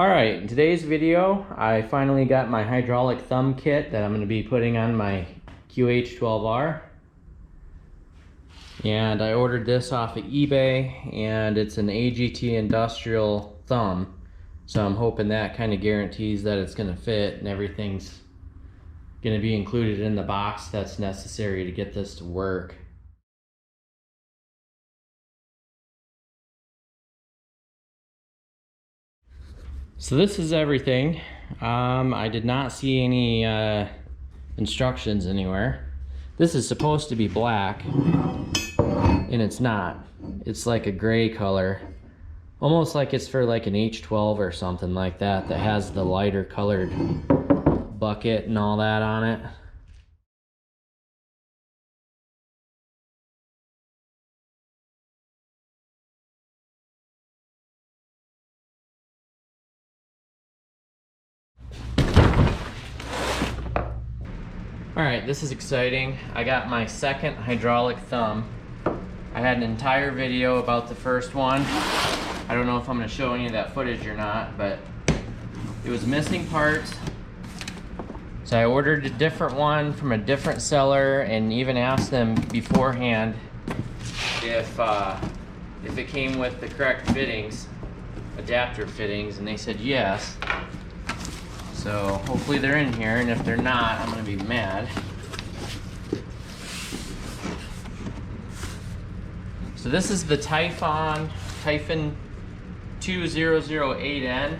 Alright, in today's video, I finally got my hydraulic thumb kit that I'm going to be putting on my QH12R. And I ordered this off of eBay, and it's an AGT industrial thumb. So I'm hoping that kind of guarantees that it's going to fit and everything's going to be included in the box that's necessary to get this to work. So this is everything. I did not see any instructions anywhere. This is supposed to be black, and it's not. It's like a gray color, almost like it's for like an H12 or something like that, that has the lighter colored bucket and all that on it. Alright, this is exciting. I got my second hydraulic thumb. I had an entire video about the first one. I don't know if I'm going to show any of that footage or not, but it was missing parts. So I ordered a different one from a different seller and even asked them beforehand if it came with the correct fittings, adapter fittings, and they said yes. So hopefully they're in here, and if they're not, I'm gonna be mad. So this is the Typhon 2008N.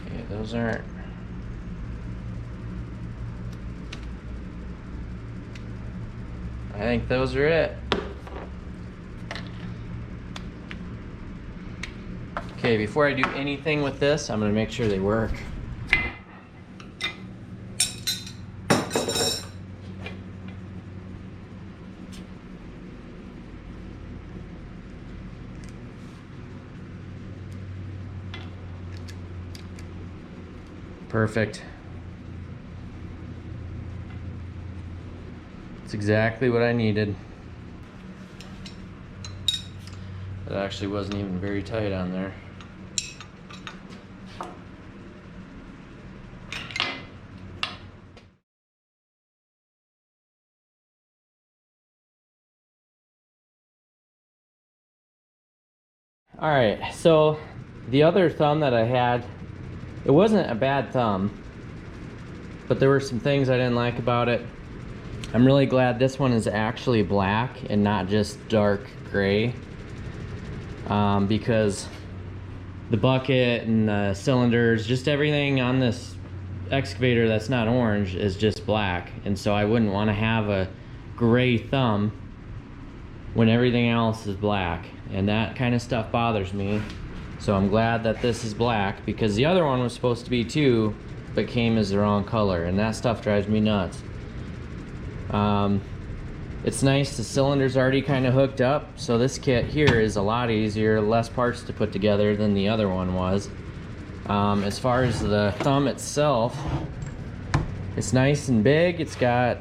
Okay, those aren't. I think those are it. Okay, before I do anything with this, I'm going to make sure they work. Perfect. It's exactly what I needed. It actually wasn't even very tight on there. Alright, so the other thumb that I had, it wasn't a bad thumb, but there were some things I didn't like about it. I'm really glad this one is actually black and not just dark gray, because the bucket and the cylinders, just everything on this excavator that's not orange is just black, and so I wouldn't want to have a gray thumb when everything else is black, and that kind of stuff bothers me. So I'm glad that this is black, because the other one was supposed to be too, but came as the wrong color, and that stuff drives me nuts. It's nice the cylinder's already kind of hooked up, so this kit here is a lot easier, less parts to put together than the other one was. As far as the thumb itself, it's nice and big. It's got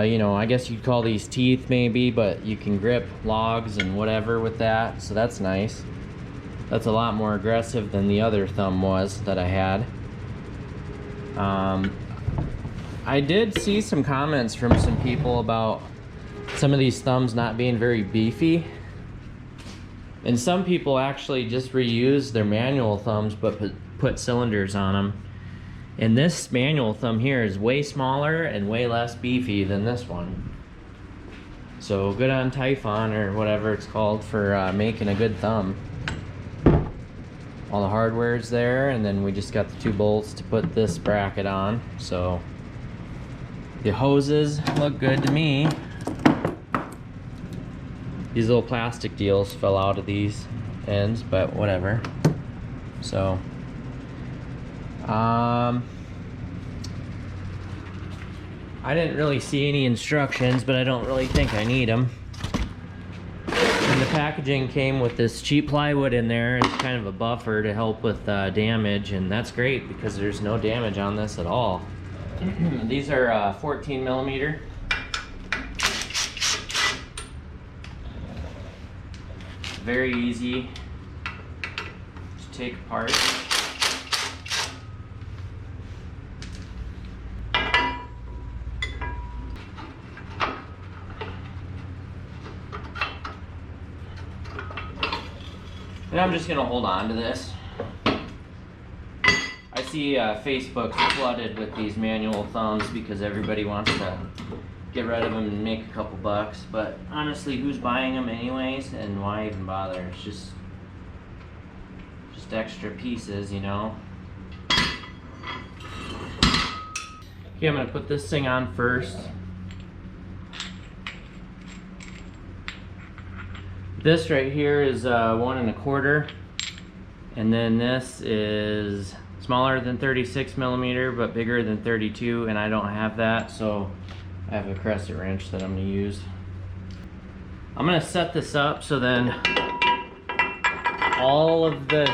you know, I guess you'd call these teeth maybe, but you can grip logs and whatever with that, so that's nice. That's a lot more aggressive than the other thumb was that I had. I did see some comments from some people about some of these thumbs not being very beefy, and some people actually just reuse their manual thumbs but put cylinders on them. And this manual thumb here is way smaller and way less beefy than this one. So good on Typhon, or whatever it's called, for making a good thumb. All the hardware's there, and then we just got the 2 bolts to put this bracket on. So the hoses look good to me. These little plastic deals fell out of these ends, but whatever. So I didn't really see any instructions, but I don't really think I need them. And the packaging came with this cheap plywood in there. It's kind of a buffer to help with damage, and that's great because there's no damage on this at all. These are 14 millimeter. Very easy to take apart. And I'm just gonna hold on to this. I see Facebook's flooded with these manual thumbs because everybody wants to get rid of them and make a couple bucks. But honestly, who's buying them anyways, and why even bother? It's just extra pieces, you know. Okay, I'm gonna put this thing on first. This right here is 1 1/4, and then this is smaller than 36 millimeter but bigger than 32, and I don't have that, so I have a crescent wrench that I'm going to use. I'm going to set this up so then all of the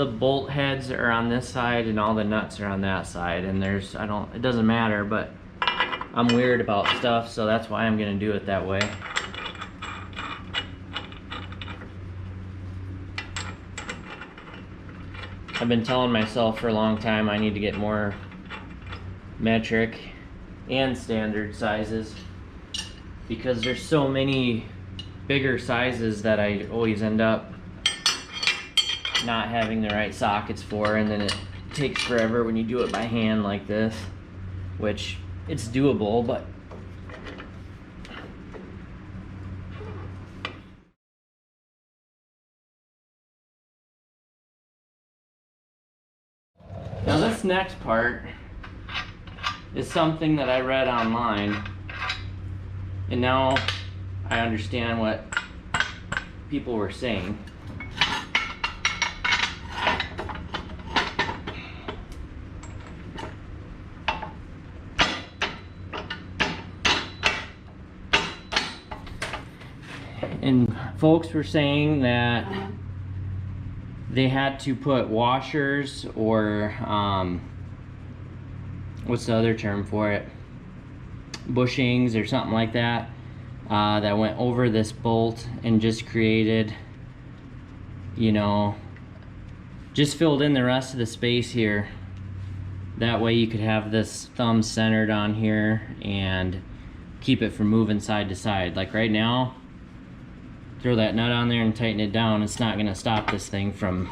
bolt heads are on this side and all the nuts are on that side, and it doesn't matter, but I'm weird about stuff, so that's why I'm going to do it that way. I've been telling myself for a long time I need to get more metric and standard sizes because there's so many bigger sizes that I always end up not having the right sockets for, and then it takes forever when you do it by hand like this, which it's doable, but now this next part is something that I read online, and now I understand what people were saying. And folks were saying that they had to put washers or what's the other term for it, bushings or something like that, that went over this bolt and just created, you know, just filled in the rest of the space here. That way you could have this thumb centered on here and keep it from moving side to side. Like right now, throw that nut on there and tighten it down, it's not gonna stop this thing from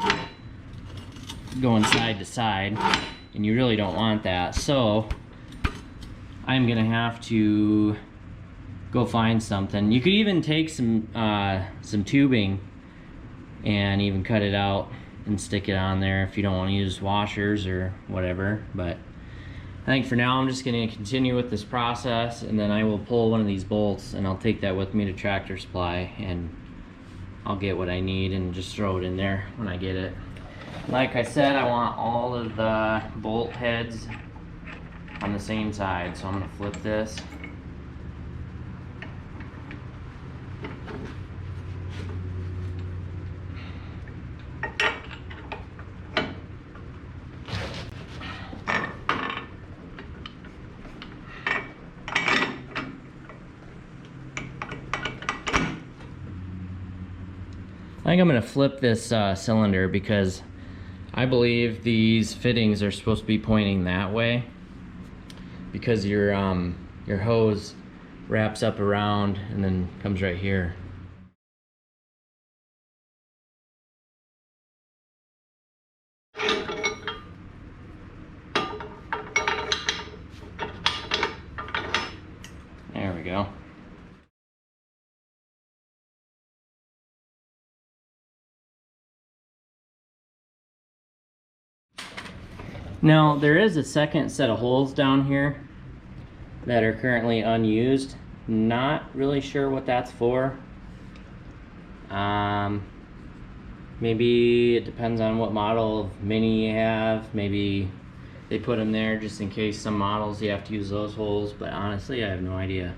going side to side, and you really don't want that. So I'm gonna have to go find something. You could even take some tubing and even cut it out and stick it on there if you don't want to use washers or whatever. But I think for now I'm just going to continue with this process, and then I will pull one of these bolts and I'll take that with me to Tractor Supply and I'll get what I need and just throw it in there when I get it. Like I said, I want all of the bolt heads on the same side, so I'm going to flip this. I think I'm going to flip this cylinder because I believe these fittings are supposed to be pointing that way, because your hose wraps up around and then comes right here. There we go. Now there is a second set of holes down here that are currently unused. Not really sure what that's for. Maybe it depends on what model of Mini you have. Maybe they put them there just in case some models you have to use those holes, but honestly I have no idea.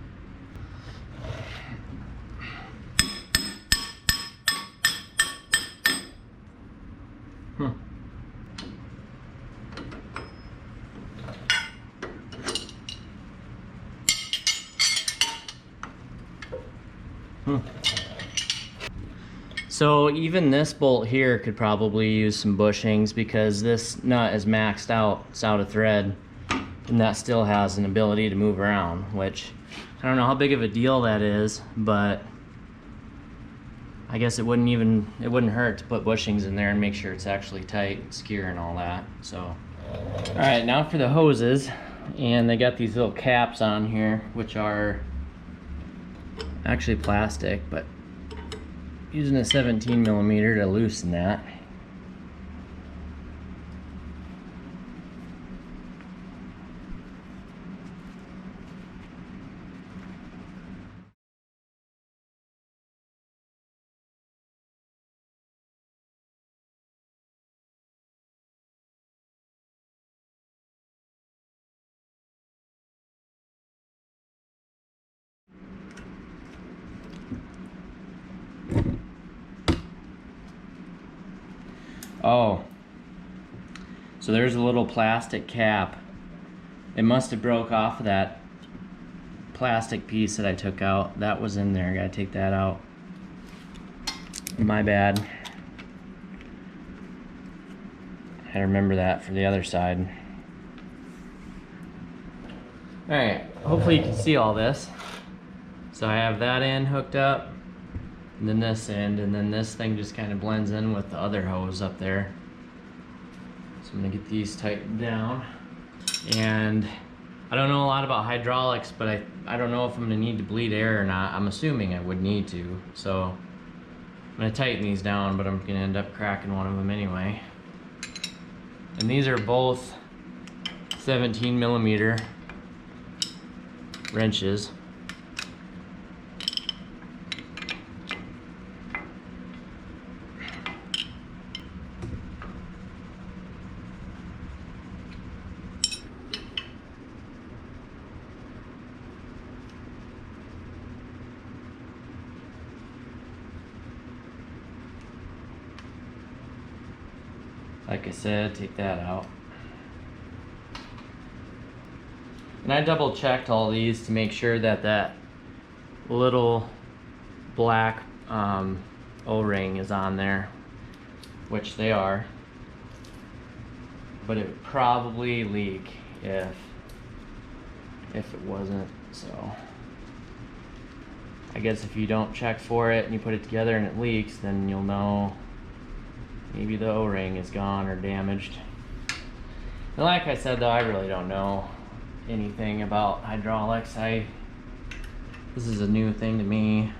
So even this bolt here could probably use some bushings because this nut is maxed out, it's out of thread, and that still has an ability to move around, which I don't know how big of a deal that is, but I guess it wouldn't hurt to put bushings in there and make sure it's actually tight and secure and all that. So, all right, now for the hoses, and they got these little caps on here, which are actually plastic, but using a 17 millimeter to loosen that. Oh, so there's a little plastic cap. It must have broke off of that plastic piece that I took out. That was in there. I gotta take that out. My bad. I had to remember that for the other side. Alright, hopefully you can see all this. So I have that end hooked up, and then this end, and then this thing just kind of blends in with the other hose up there. So I'm gonna get these tightened down. And I don't know a lot about hydraulics, but I don't know if I'm gonna need to bleed air or not. I'm assuming I would need to. So I'm gonna tighten these down, but I'm gonna end up cracking one of them anyway. And these are both 17 millimeter wrenches. Like I said, take that out. And I double checked all these to make sure that that little black O-ring is on there, which they are. But it would probably leak if it wasn't, so. I guess if you don't check for it and you put it together and it leaks, then you'll know maybe the O-ring is gone or damaged. And like I said though, I really don't know anything about hydraulics. This is a new thing to me.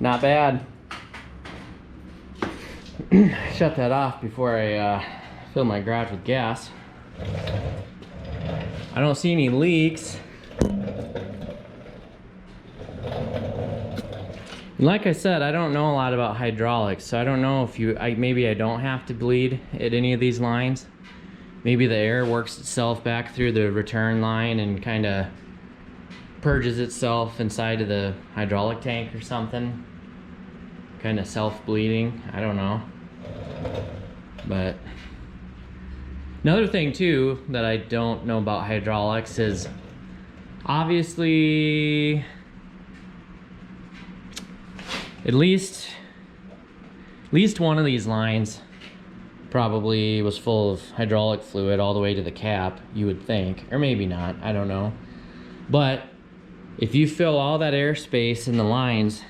Not bad. Shut that off before I fill my garage with gas. I don't see any leaks. And like I said, I don't know a lot about hydraulics, so I don't know if maybe I don't have to bleed at any of these lines. Maybe the air works itself back through the return line and kind of purges itself inside of the hydraulic tank or something. Kind of self-bleeding, I don't know. But another thing too that I don't know about hydraulics is obviously at least one of these lines probably was full of hydraulic fluid all the way to the cap, you would think, or maybe not, I don't know. But if you fill all that airspace in the lines,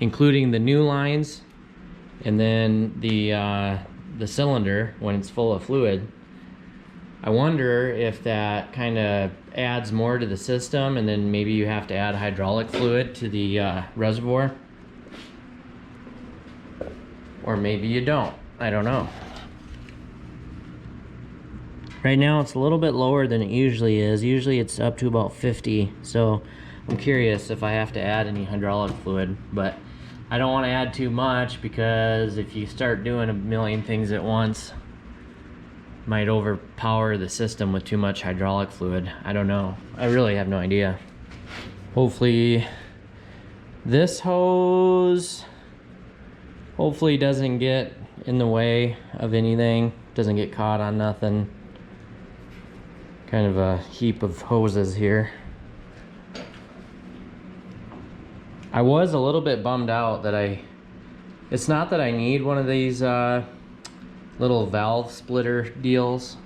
including the new lines and then the cylinder when it's full of fluid, I wonder if that kind of adds more to the system, and then maybe you have to add hydraulic fluid to the reservoir. Or maybe you don't. I don't know. Right now it's a little bit lower than it usually is. Usually it's up to about 50. So I'm curious if I have to add any hydraulic fluid. But I don't want to add too much, because if you start doing a million things at once, it might overpower the system with too much hydraulic fluid. I don't know. I really have no idea. Hopefully this hose doesn't get in the way of anything, doesn't get caught on nothing. Kind of a heap of hoses here. I was a little bit bummed out that it's not that I need one of these little valve splitter deals,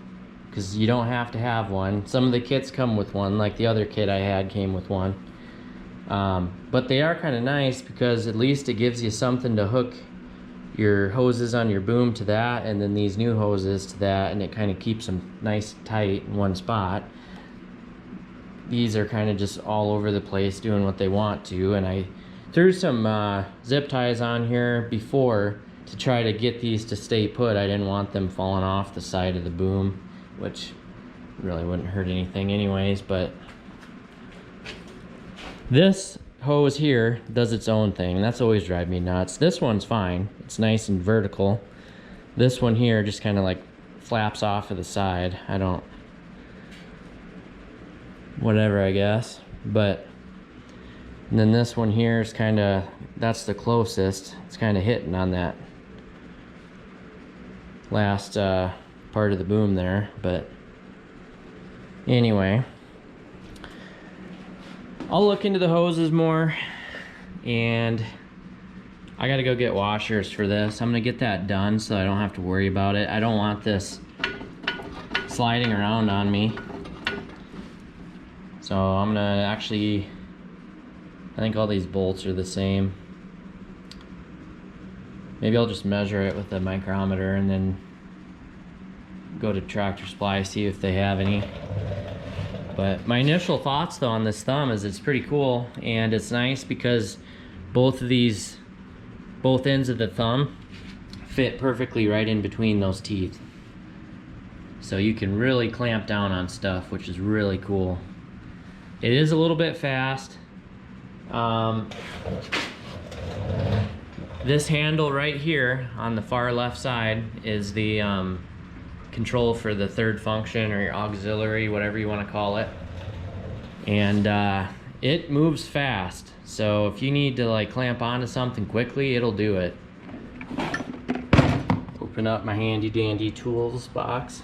because you don't have to have one. Some of the kits come with one, like the other kit I had came with one. But they are kind of nice, because at least it gives you something to hook your hoses on your boom to that, and then these new hoses to that, and it kind of keeps them nice tight in one spot. These are kind of just all over the place doing what they want to, and I threw some zip ties on here before to try to get these to stay put. I didn't want them falling off the side of the boom, which really wouldn't hurt anything anyways. But this hose here does its own thing, and that's always drive me nuts. This one's fine, it's nice and vertical. This one here just kind of like flaps off to the side. I don't, whatever, I guess. But and then this one here is kind of, that's the closest. It's kind of hitting on that last part of the boom there. But anyway, I'll look into the hoses more, and I gotta go get washers for this. I'm gonna get that done so I don't have to worry about it. I don't want this sliding around on me. So I'm gonna actually, I think all these bolts are the same. Maybe I'll just measure it with a micrometer and then go to Tractor Supply, see if they have any. But my initial thoughts though on this thumb is it's pretty cool, and it's nice because both ends of the thumb fit perfectly right in between those teeth. So you can really clamp down on stuff, which is really cool. It is a little bit fast. This handle right here on the far left side is the control for the third function, or your auxiliary, whatever you want to call it. And it moves fast, so if you need to like clamp onto something quickly, it'll do it. Open up my handy dandy tools box,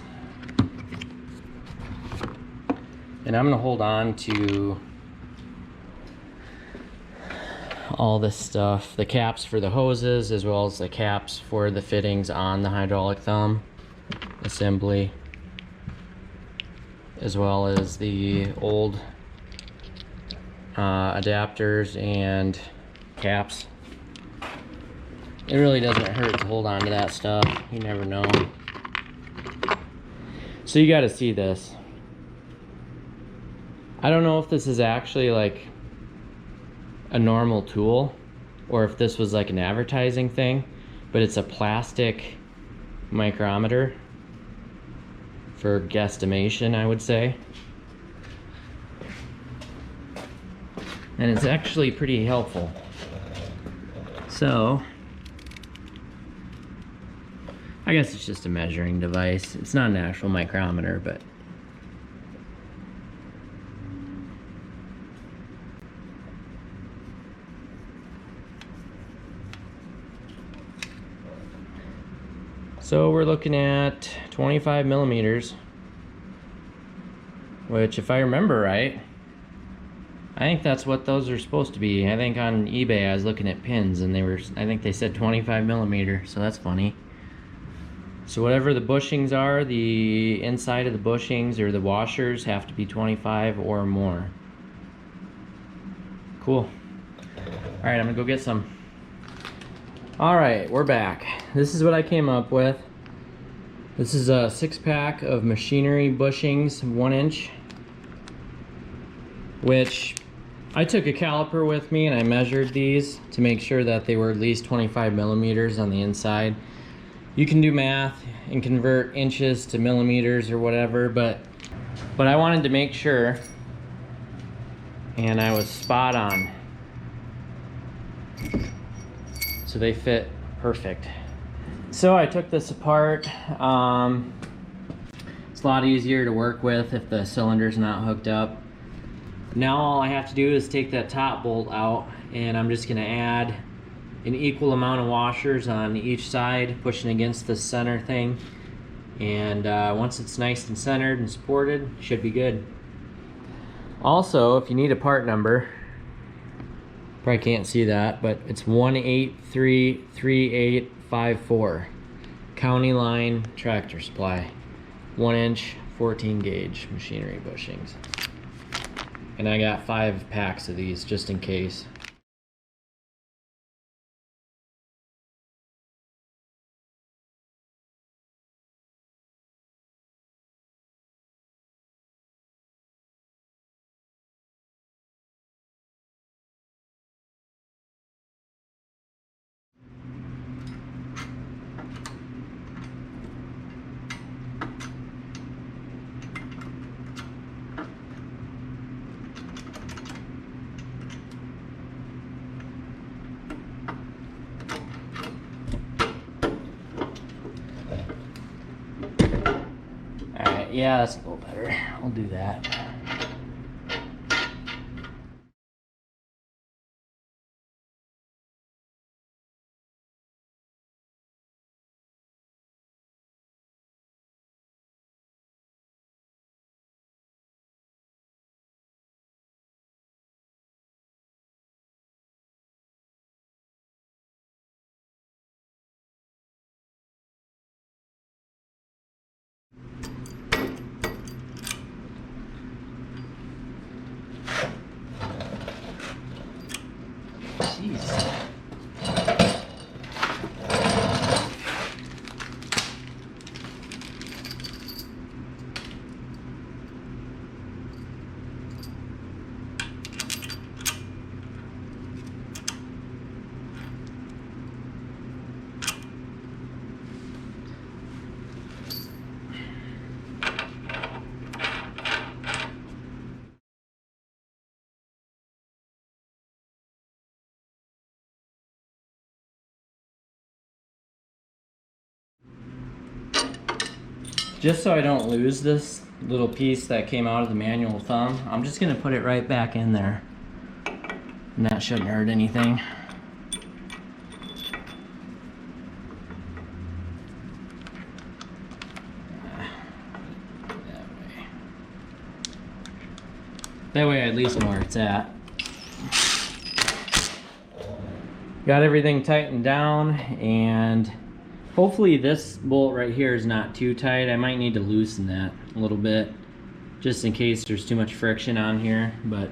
and I'm gonna hold on to all this stuff, the caps for the hoses as well as the caps for the fittings on the hydraulic thumb assembly, as well as the old adapters and caps. It really doesn't hurt to hold on to that stuff, you never know. So you got to see this. I don't know if this is actually like a normal tool or if this was like an advertising thing, but it's a plastic micrometer for guesstimation, I would say. And it's actually pretty helpful. So, I guess it's just a measuring device. It's not an actual micrometer, but so we're looking at 25 millimeters, which, if I remember right, I think that's what those are supposed to be. I think on eBay I was looking at pins and I think they said 25 millimeter, so that's funny. So whatever the bushings are, the inside of the bushings or the washers have to be 25 or more. Cool. All right, I'm gonna go get some. All right, we're back. This is what I came up with. This is a 6-pack of machinery bushings, 1 inch, which I took a caliper with me and I measured these to make sure that they were at least 25 millimeters on the inside. You can do math and convert inches to millimeters or whatever, but I wanted to make sure, and I was spot on. So they fit perfect. So I took this apart. It's a lot easier to work with if the cylinder's not hooked up. Now all I have to do is take that top bolt out, and I'm just gonna add an equal amount of washers on each side, pushing against the center thing. And once it's nice and centered and supported, should be good. Also, if you need a part number, probably can't see that, but it's 1833854. County Line Tractor Supply. 1 inch, 14 gauge machinery bushings. And I got 5 packs of these just in case. Alright, yeah, that's a little better. I'll do that. Jeez. Just so I don't lose this little piece that came out of the manual thumb, I'm just gonna put it right back in there. And that shouldn't hurt anything. That way I at least know where it's at. Got everything tightened down, and hopefully this bolt right here is not too tight. I might need to loosen that a little bit just in case there's too much friction on here, but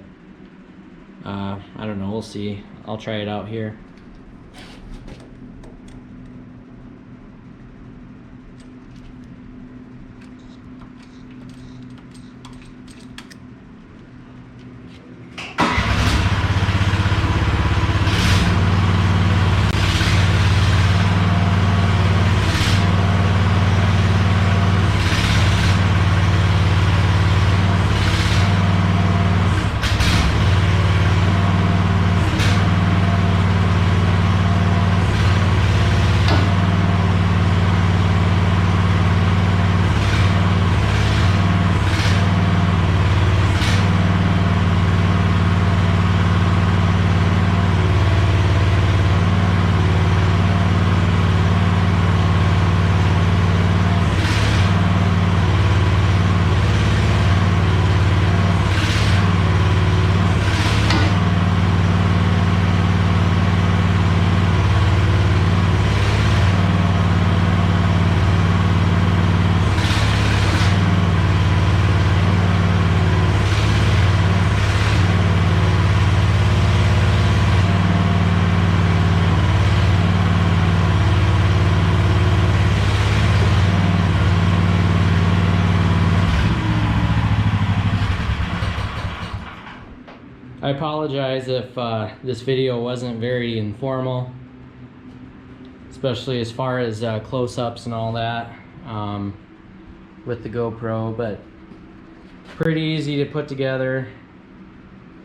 I don't know, we'll see. I'll try it out here. I apologize if this video wasn't very informal, especially as far as close-ups and all that with the GoPro, but pretty easy to put together.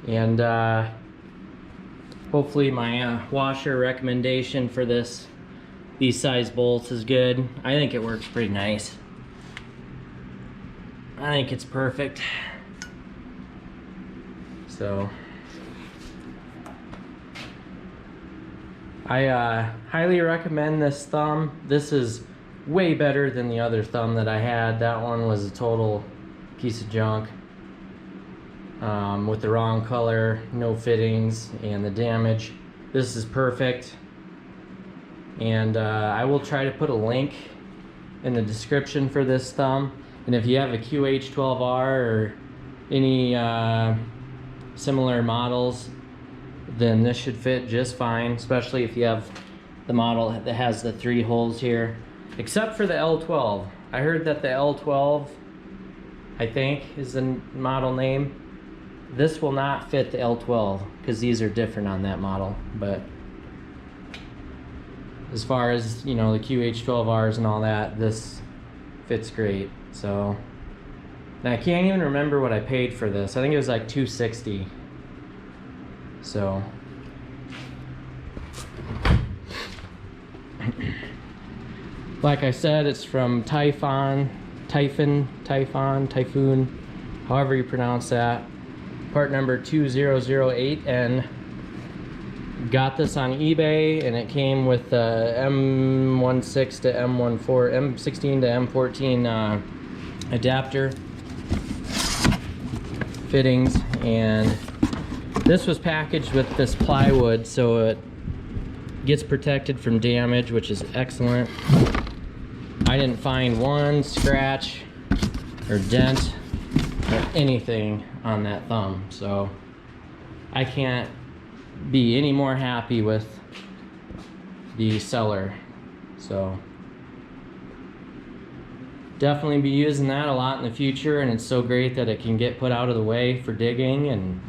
And hopefully my washer recommendation for these size bolts is good. I think it works pretty nice. I think it's perfect. So I highly recommend this thumb. This is way better than the other thumb that I had. That one was a total piece of junk with the wrong color, no fittings, and the damage. This is perfect. And I will try to put a link in the description for this thumb. And if you have a QH12R or any similar models, then this should fit just fine, especially if you have the model that has the 3 holes here, except for the L12. I heard that the L12, I think, is the model name. This will not fit the L12 because these are different on that model. But as far as, you know, the QH12Rs and all that, this fits great. So, and I can't even remember what I paid for this. I think it was like $260. So like I said, it's from Typhoon, however you pronounce that. Part number 2008N. Got this on eBay, and it came with the M16 to M14, M16 to M14 adapter fittings, and this was packaged with this plywood so it gets protected from damage, which is excellent. I didn't find one scratch or dent or anything on that thumb, so I can't be any more happy with the seller. So definitely be using that a lot in the future, and it's so great that it can get put out of the way for digging and